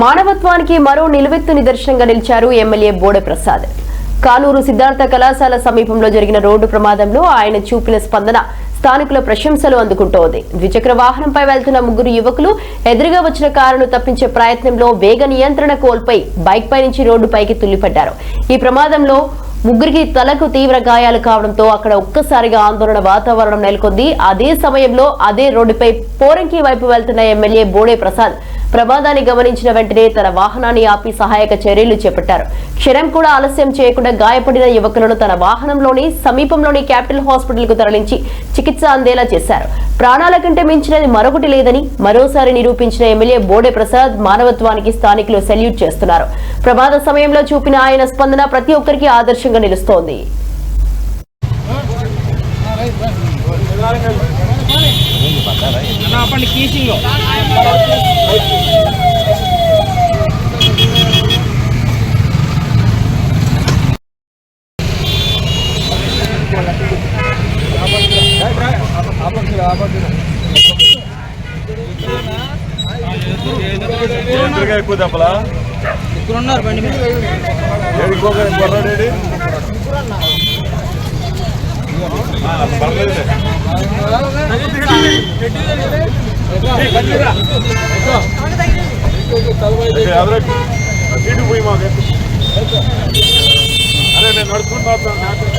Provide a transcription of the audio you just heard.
మానవత్వానికి మరో నిలువెత్తు నిదర్శనంగా నిలిచారు ఎమ్మెల్యే బోడే ప్రసాద్. కానూరు సిద్ధార్థ కళాశాల సమీపంలో జరిగిన రోడ్డు ప్రమాదంలో ఆయన చూపిన స్పందన స్థానికుల ప్రశంసలు అందుకుంటోంది. ద్విచక్ర వాహనంపై వెళ్తున్న ముగ్గురు యువకులు ఎదురుగా వచ్చిన కారును తప్పించే ప్రయత్నంలో వేగ నియంత్రణ కోల్పోయి బైక్ పై నుంచి రోడ్డుపైకి తుల్లిపడ్డారు. ఈ ప్రమాదంలో ముగ్గురికి తలకు తీవ్ర గాయాలు కావడంతో అక్కడ ఒక్కసారిగా ఆందోళన వాతావరణం నెలకొంది. అదే సమయంలో అదే రోడ్డుపై పోరంకి వైపు వెళ్తున్న ఎమ్మెల్యే బోడే ప్రసాద్ ప్రమాదాన్ని గమనించిన వెంటనే తన వాహనాన్ని ఆపి సహాయక చర్యలు చేపట్టారు. క్షణం కూడా ఆలస్యం చేయకుండా గాయపడిన యువకులను తన వాహనంలోని సమీపంలోని క్యాపిటల్ హాస్పిటల్ కు తరలించి చికిత్స అందేలా చేశారు. ప్రాణాల కంటే మించినది మరొకటి లేదని మరోసారి నిరూపించిన ఎమ్మెల్యే బోడే ప్రసాద్ మానవత్వానికి స్థానికులు సెల్యూట్ చేస్తున్నారు. ప్రమాద సమయంలో చూపిన ఆయన స్పందన ప్రతి ఒక్కరికి ఆదర్శంగా నిలుస్తోంది. ఎక్కువ తప్పలా ఉన్నారు బండి మీద సీటు పోయి మాకు అరే నేను నడుచుకుంటా